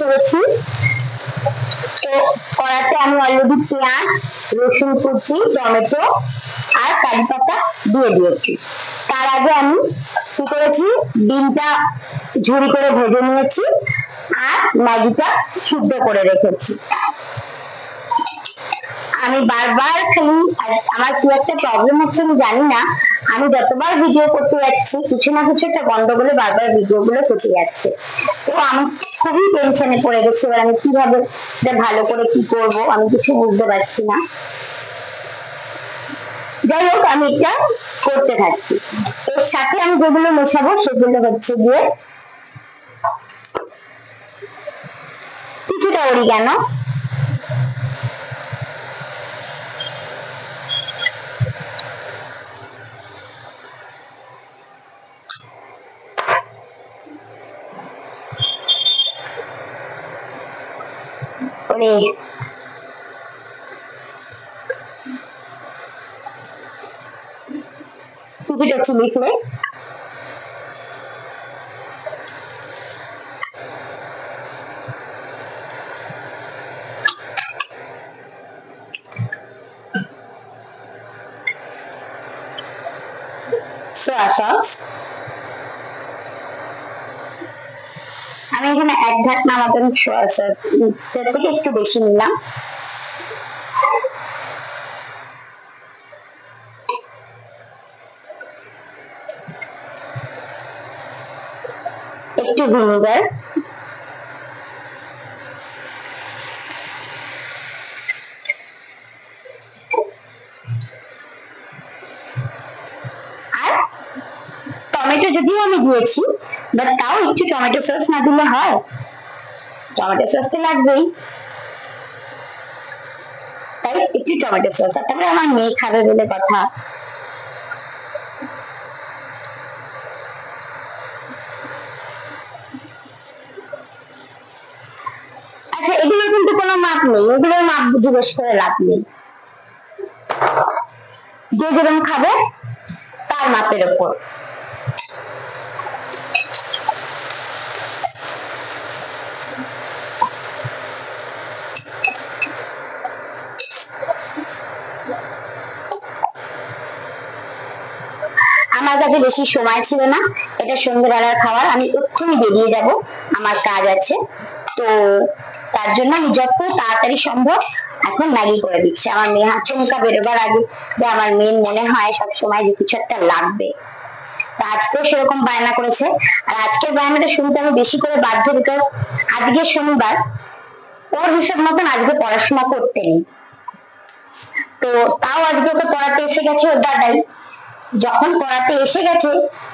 বসে গেছি। তো কড়াতে আমি অলরেডি পেঁয়াজ, রসুন কুচি, টমেটো আর কারি পাতা দিয়ে দিয়েছি। তার আগে আমি কি করেছি, ডিমটা ঝুরি করে ভেজে নিয়েছি আর ম্যাগিটা সিদ্ধ করে রেখেছি। আমি বারবার খালি, আমার কি একটা প্রবলেম হচ্ছে আমি জানি না, আমি যতবার ভিডিও করতে যাচ্ছি কিছু না কিছু একটা গন্ডগোলে বারবার ভিডিও গুলো কেটে যাচ্ছে। তো আমি খুবই টেনশনে পড়ে গেছি, এবার আমি কিভাবে ভালো করে কি করব আমি কিছু বুঝতে পারছি না। যাই হোক, আমি এটা করতে থাকছি। এর সাথে আমি যেগুলো মেশাবো সেগুলো হচ্ছে গিয়ে কিছুটা অরিগানো, কিছুটা চিলি ফ্লেক্স, সোয়া সস। আমি এখানে এক ঢাকনা মতন সোয়া সস থেকে একটু বেশি নিলাম। একটু ভিনেগার, আর টমেটো যদিও আমি দিয়েছি, বাট তাও একটু টমেটো সস না দিলে হয়, টমেটো সস তো লাগবেই, তাই একটু টমেটো সস। আর তারপরে আমার মেয়ে খাবে বলে কথা। আচ্ছা, এগুলো কিন্তু কোনো মাপ নেই, এগুলো মাপ জিজ্ঞেস করে লাভ নেই, যে যেরকম খাবে তার মাপের উপর। আমার কাছে বেশি সময় ছিল না, এটা সন্ধ্যেবেলার খাবার, আমি এক্ষুনি বেরিয়ে যাব, আমার কাজ আছে। তো তার জন্য আমি যত তাড়াতাড়ি সম্ভব এখন ম্যাগি করে দিচ্ছি। আমার মেয়ে চমকা বেরোবার আগে যে আমার মেয়ের মনে হয় সবসময় যে কিছু একটা লাগবে, আজকেও সেরকম বায়না করেছে। আর আজকের বায়নাটা শুনতে আমি বেশি করে বাধ্য, বিকজ আজকে শনিবার, ওর হিসাব মতন আজকে পড়াশোনা করতে নেই। তো তাও আজকে ওকে পড়াতে এসে গেছে ওর দাদাই, যখন পড়াতে এসে গেছে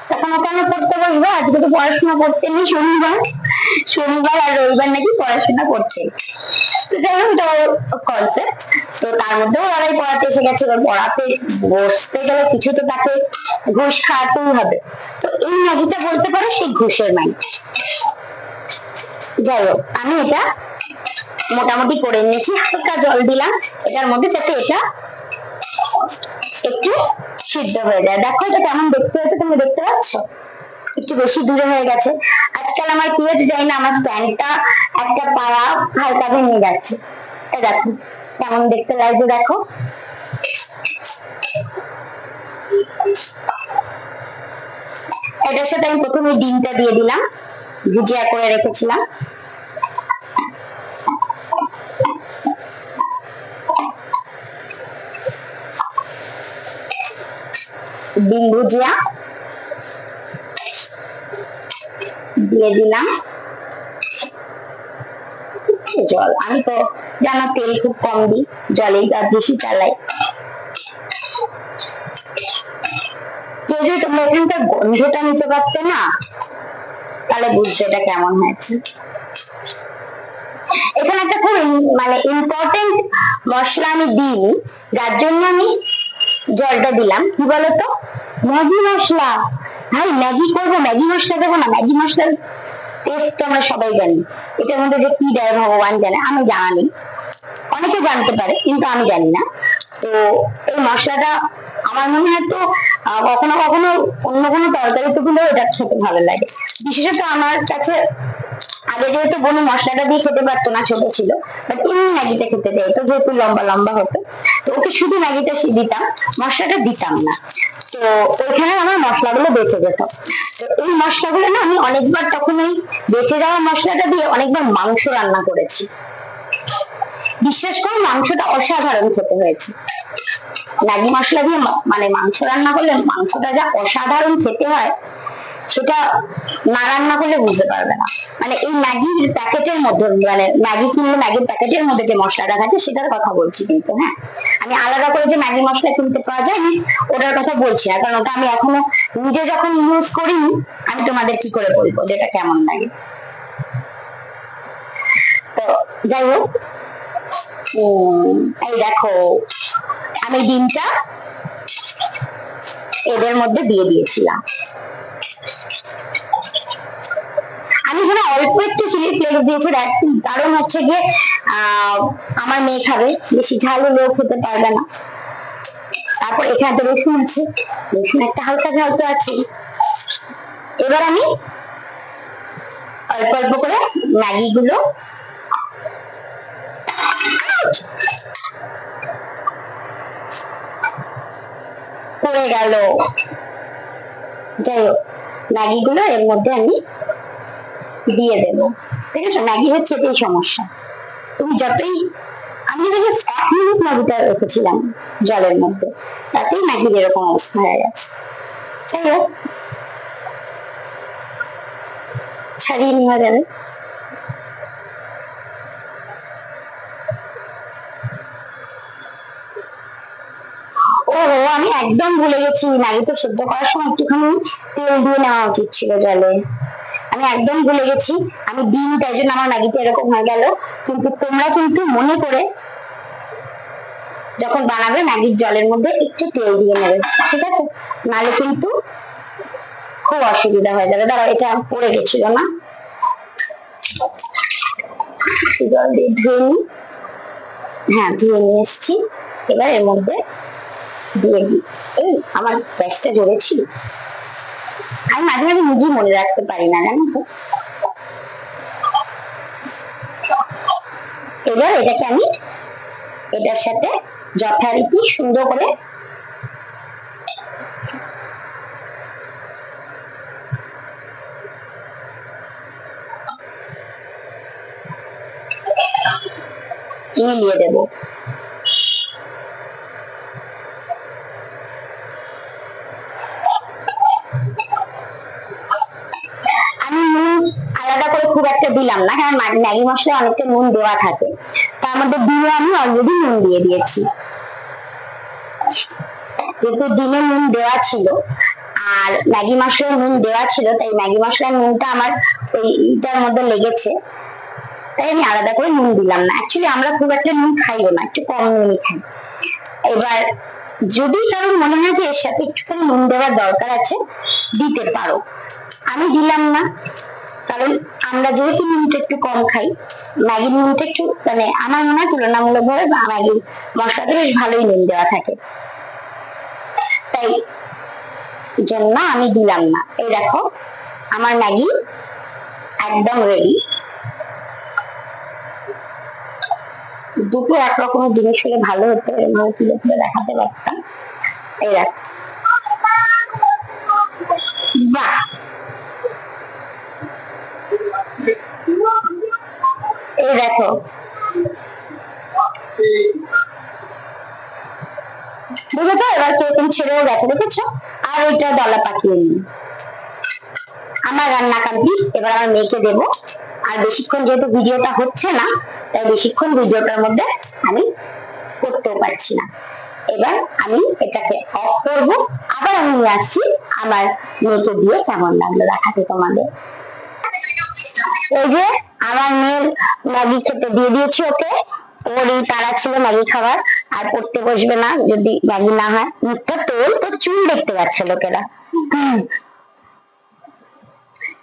তখন ওকে আমি পড়তে বসবো। আজকে তো পড়াশোনা করতে নেই, শনিবার আর রবিবার নাকি পড়াশোনা করতে। তো যাই হোক, কনসেপ্ট। তো তার মধ্যেও ওরাই পড়াতে এসে গেছে, এবার পড়াতে বসতে গেলে কিছু তো তাকে ঘুষ খাওয়াতেই হবে। তো এই ম্যাগিটা বলতে পারো সেই ঘুষের ম্যাগি। যাই হোক, আমি এটা মোটামুটি করে নিয়েছি, হালকা জল দিলাম এটার মধ্যে যাতে এটা একটু সিদ্ধ হয়ে যায়। দেখো এটা কেমন দেখতে হয়েছে, তুমি দেখতে পাচ্ছ একটু বেশি দূরে হয়ে গেছে। আজকাল আমার কি হয়েছে জানি না, আমার স্ট্যান্ডটা একটা পাড়া হালকা ভেঙে যাচ্ছে। দেখো কেমন দেখতে লাগছে, দেখো। এটার সাথে আমি প্রথমে ডিমটা দিয়ে দিলাম, ভুজিয়া করে রেখেছিলাম। ডিম ভুজিয়া দিয়ে দিলাম, জল। আমি তো জানো তেল খুব কম দিই, জলেই আর বেশি চালাই। কেউ যদি তোমরা এখানকার গন্ধটা নিতে পারতে না, তাহলে বুঝতে এটা কেমন হয়েছে। এখানে একটা খুব মানে ইম্পর্টেন্ট মশলা আমি দিইনি, যার জন্য আমি জলটা দিলাম। কি বলতো, ম্যাগি মশলা। ভাই ম্যাগি করবো, ম্যাগি মশলা দেবো না? ম্যাগি মশলার টেস্ট আমরা সবাই জানি, এটার মধ্যে যে কি দেয় ভগবান জানে, আমি জানা নেই, অনেকে জানতে পারে কিন্তু আমি জানি না। তো এই মশলাটা আমার মনে হয় তো কখনো কখনো অন্য কোনো তরকারিতে দিলেও এটা খেতে ভালো লাগে। বিশেষত আমার কাছে আগে যেহেতু বনু মশলাটা দিয়ে খেতে পারতো না, ছোট ছিল, বাট এমনি ম্যাগিটা খেতে চাইতো, যেহেতু লম্বা লম্বা হতো, তো ওকে শুধু ম্যাগিটা দিতাম, মশলাটা দিতাম না। তো ওইখানে আমার মশলাগুলো বেঁচে যেত। তো এই মশলাগুলো না আমি অনেকবার তখন ওই বেঁচে যাওয়া মশলাটা দিয়ে অনেকবার মাংস রান্না করেছি। বিশ্বাস করো মাংসটা অসাধারণ খেতে হয়েছে। ম্যাগি মশলা দিয়ে মানে মাংস রান্না করলে মাংসটা যা অসাধারণ খেতে হয় সেটা না রান্না করলে বুঝতে পারবে না। মানে এই ম্যাগির প্যাকেটের মধ্যে, মানে ম্যাগি কিনলে ম্যাগির প্যাকেটের মধ্যে যে মশলাটা থাকে সেটার কথা বলছি কিন্তু। হ্যাঁ, আমি আলাদা করে যে ম্যাগি মশলা কিনতে পাওয়া যায় আমি ওটার কথা বলছি না, কারণ ওটা আমি এখনো নিজে যখন ইউজ করিনি আমি তোমাদের কি করে বলবো যেটা কেমন লাগে। তো যাই হোক, এই দেখো আমি ডিমটা এদের মধ্যে দিয়ে দিয়েছিলাম। আমি এখানে অল্প একটু চিলি ফ্লেক্স দিয়েছি, কারণ হচ্ছে গিয়ে আমার মেয়ে খাবে, বেশি ঝাল হলেও খেতে পারবে না। তারপর এখানে তো রসুন আছে, রসুন একটা হালকা ঝাল তো আছে। এবার আমি অল্প অল্প করে ম্যাগি গুলো পড়ে গেল, যাই হোক ম্যাগি গুলো এর মধ্যে আমি দিয়ে দেবো। ঠিক আছে, ম্যাগি হচ্ছে এটাই সমস্যা, তুমি যতই, আমি যদি 1 মিনিট ম্যাগিটা রেখেছিলাম জলের মধ্যে, তাতেই ম্যাগির এরকম অবস্থা হয়ে গেছে। যাই হোক ছাড়িয়ে নেওয়া যাবে। ওহো, আমি একদম ভুলে গেছি, ম্যাগিতে সেদ্ধ করার সময় একটুখানি তেল দিয়ে নেওয়া উচিত ছিল জলে। আমি একদম ভুলে গেছি, আমি ডিম, তাই জন্য আমার ম্যাগিটা এরকম হয়ে গেল। কিন্তু তোমরা কিন্তু মনে করে যখন বানাবে ম্যাগির জলের মধ্যে একটু তেল দিয়ে নেবে, ঠিক আছে? নাহলে কিন্তু খুব অসুবিধা হয়ে যাবে। দাঁড়াও, এটা পড়ে গেছিল না, জল দিয়ে ধুয়ে নি। হ্যাঁ, ধুয়ে নিয়ে এসছি। এবার এর মধ্যে দিয়ে দিই। এই আমার গ্যাসটা জ্বলেছি, আমি মাঝে মাঝে নিজেই মনে রাখতে পারি না, জানো তো। এবার এটাকে আমি এটার সাথে যথারীতি সুন্দর করে মিলিয়ে দেব। আমি নুন আলাদা করে খুব একটা দিলাম না, কারণ ম্যাগি মশলায় অনেকটা নুন দেওয়া থাকে, তার মধ্যে ডিমে আমি অলরেডি নুন দিয়ে দিয়েছি। যেহেতু ডিমে নুন দেওয়া ছিল আর ম্যাগি মশলায় নুন দেওয়া ছিল, তাই ম্যাগি মশলার নুনটা আমার ওইটার মধ্যে লেগেছে, তাই আমি আলাদা করে নুন দিলাম না। অ্যাকচুয়ালি আমরা খুব একটা নুন খাইও না, একটু কম নুনই খাই। এবার যদি কারণ মনে হয় যে এর সাথে একটুখানি নুন দেওয়ার দরকার আছে, দিতে পারো। আমি দিলাম না, কারণ আমরা যেহেতু নুনটা একটু কম খাই, ম্যাগি নুনটা একটু, মানে আমার মনে হয় তুলনামূলক ভাবে ম্যাগি মশলাতে বেশ ভালোই নুন দেওয়া থাকে, তাই জন্য আমি দিলাম না। এই দেখো আমার ম্যাগি একদম রেডি। দুটো একরকমের জিনিস হলে ভালো হতো, এরকম তুলে তুলে দেখাতে পারতাম। এই দেখো, বাহ, এই দেখো দেখেছো, এবার কিরকম ছেড়েও গেছে, দেখেছো? আর ওইটা দলা পাকিয়ে নিই। আমার রান্না কমপ্লিট, এবার আমার মেয়েকে দেবো। আর বেশিক্ষণ যেহেতু ভিডিওটা হচ্ছে না, তাই বেশিক্ষণ ভিডিওটার মধ্যে আমি করতেও পারছি না। এবার আমি এটাকে অফ করবো, আবার আমি নিয়ে আসছি আমার মেয়েকে দিয়ে কেমন লাগলো দেখাতে তোমাদের। এই যে আমার মেয়ের ম্যাগি খেতে দিয়ে দিয়েছি ওকে, ওরই তারা ছিল ম্যাগি খাবার, আর পড়তে বসবে না যদি ম্যাগি না হয়। মুখটা তোল, তোর চুল দেখতে পাচ্ছে লোকেরা।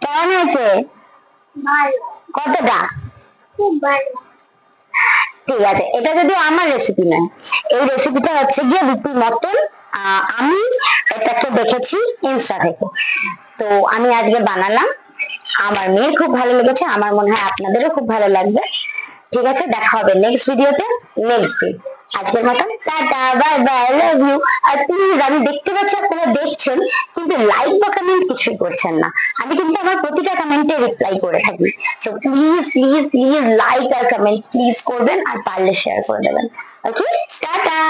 কেমন হয়েছে? কতটা? ঠিক আছে, এটা যদি আমার রেসিপি নয়, এই রেসিপিটা হচ্ছে গিয়ে রুটির মতন। আমি এটাকে দেখেছি ইনস্টা থেকে, তো আমি আজকে বানালাম। আমার মেয়ের খুব ভালো লেগেছে, আমার মনে হয় আপনাদেরও খুব ভালো লাগবে। ঠিক আছে, দেখা হবে নেক্সট ভিডিওতে নেক্সট দিন। আজকের মতন tata, bye bye, love you. আর প্লিজ, আমি দেখতে পাচ্ছি আপনারা দেখছেন কিন্তু লাইক বা কমেন্ট কিছুই করছেন না। আমি কিন্তু আমার প্রতিটা কমেন্টে রিপ্লাই করে থাকি। তো প্লিজ প্লিজ প্লিজ লাইক আর কমেন্ট প্লিজ করবেন, আর পারলে শেয়ার করে দেবেন। Okay, tata.